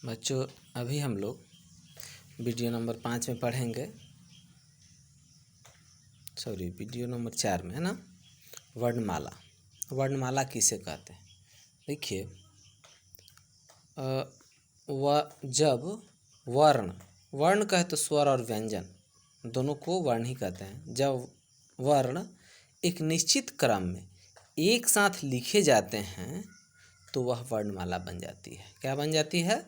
बच्चों, अभी हम लोग वीडियो नंबर 5 में पढ़ेंगे, वीडियो नंबर 4 में है ना। वर्णमाला। वर्णमाला किसे कहते हैं? देखिए, जब वर्ण कहे तो स्वर और व्यंजन दोनों को वर्ण ही कहते हैं। जब वर्ण एक निश्चित क्रम में एक साथ लिखे जाते हैं तो वह वर्णमाला बन जाती है। क्या बन जाती है?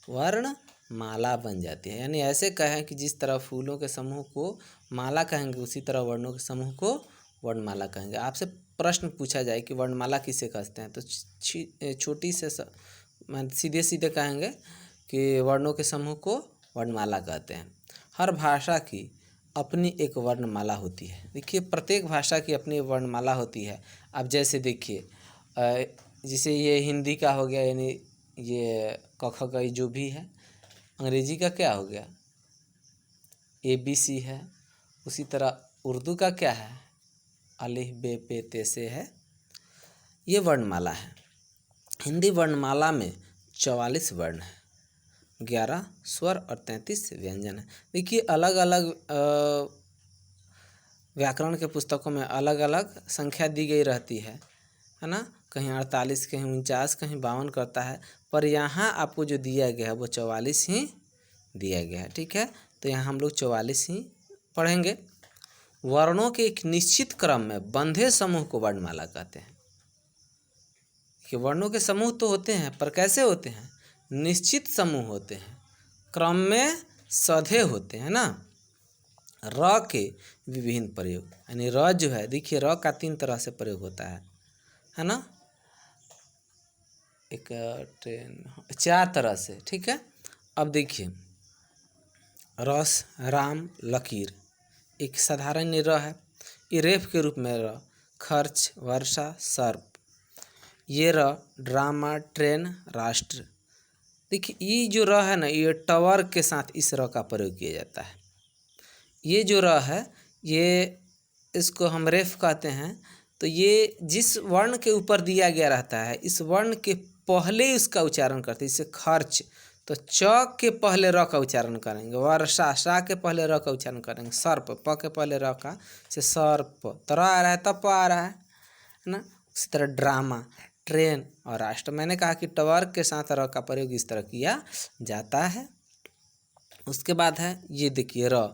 वर्णमाला बन जाती है। यानी ऐसे कहें कि जिस तरह फूलों के समूह को माला कहेंगे, उसी तरह वर्णों के समूह को वर्णमाला कहेंगे। आपसे प्रश्न पूछा जाए कि वर्णमाला किसे कहते हैं, तो छोटी से सीधे सीधे कहेंगे कि वर्णों के समूह को वर्णमाला कहते हैं। हर भाषा की अपनी एक वर्णमाला होती है। देखिए, प्रत्येक भाषा की अपनी वर्णमाला होती है। अब जैसे देखिए, जैसे ये हिंदी का हो गया, यानी ये क ख ग जो भी है। अंग्रेजी का क्या हो गया? ABC है। उसी तरह उर्दू का क्या है? अलिफ बे पे ते से है। ये वर्णमाला है। हिंदी वर्णमाला में 44 वर्ण है, 11 स्वर और 33 व्यंजन है। देखिए, अलग अलग व्याकरण के पुस्तकों में अलग अलग संख्या दी गई रहती है ना। कहीं 48, कहीं 49, कहीं 52 करता है, पर यहाँ आपको जो दिया गया है वो 44 ही दिया गया है। ठीक है, तो यहाँ हम लोग 44 ही पढ़ेंगे। वर्णों के एक निश्चित क्रम में बंधे समूह को वर्णमाला कहते हैं। कि वर्णों के समूह तो होते हैं, पर कैसे होते हैं? निश्चित समूह होते हैं, क्रम में सधे होते हैं ना। र के विभिन्न प्रयोग, यानी र जो है, देखिए र का 3 तरह से प्रयोग होता है ना। एक ट्रेन 4 तरह से। ठीक है, अब देखिए, रस, राम, लकीर एक साधारण र है। ये रेफ के रूप में र। खर्च, वर्षा, सर्प, ये र। ड्रामा, ट्रेन, राष्ट्र। देखिए, ये जो र है ना, ये टवर के साथ इस र का प्रयोग किया जाता है। ये जो र है, ये इसको हम रेफ कहते हैं। तो ये जिस वर्ण के ऊपर दिया गया रहता है, इस वर्ण के पहले उसका उच्चारण करते हैं। जैसे खर्च, तो च के पहले र का उच्चारण करेंगे। वर्षा, सा के पहले र का उच्चारण करेंगे। सर्प, प के पहले र का, से सर्प। तो र आ रहा है तब प आ रहा है ना। उसी तरह ड्रामा, ट्रेन और राष्ट्र। मैंने कहा कि टवर के साथ र का प्रयोग इस तरह किया जाता है। उसके बाद है ये, देखिए र,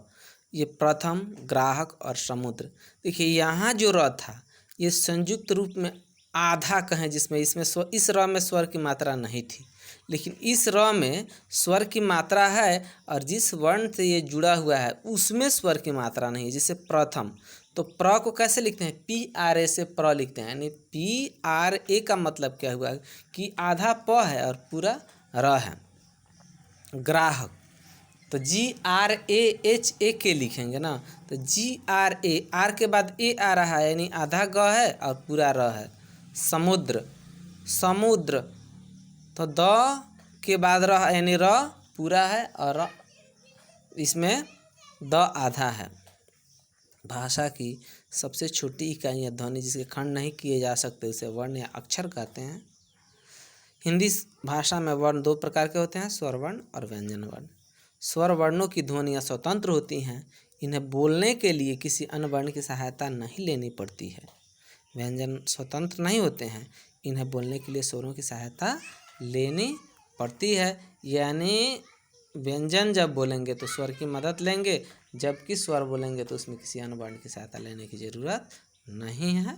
ये प्रथम, ग्राहक और समुद्र। देखिए, यहाँ जो र था, ये संयुक्त रूप में आधा कहें, जिसमें इस र में स्वर की मात्रा नहीं थी, लेकिन इस र में स्वर की मात्रा है, और जिस वर्ण से ये जुड़ा हुआ है उसमें स्वर की मात्रा नहीं है। जैसे प्रथम, तो प्र को कैसे लिखते हैं? PRA से प्र लिखते हैं। यानी PRA का मतलब क्या हुआ कि आधा प है और पूरा र है। ग्राहक, तो GRAHA के लिखेंगे ना, तो GRA, आर के बाद ए आ रहा है, यानी आधा ग है और पूरा र है। समुद्र, समुद्र, तो द के बाद र, यानी र पूरा है और इसमें द आधा है। भाषा की सबसे छोटी इकाई या ध्वनि जिसके खंड नहीं किए जा सकते, उसे वर्ण या अक्षर कहते हैं। हिंदी भाषा में वर्ण 2 प्रकार के होते हैं, स्वर वर्ण और व्यंजन वर्ण। स्वर वर्णों की ध्वनियाँ स्वतंत्र होती हैं, इन्हें बोलने के लिए किसी अन्य वर्ण की सहायता नहीं लेनी पड़ती है। व्यंजन स्वतंत्र नहीं होते हैं, इन्हें बोलने के लिए स्वरों की सहायता लेनी पड़ती है। यानी व्यंजन जब बोलेंगे तो स्वर की मदद लेंगे, जबकि स्वर बोलेंगे तो उसमें किसी अन्य वर्ण की सहायता लेने की ज़रूरत नहीं है।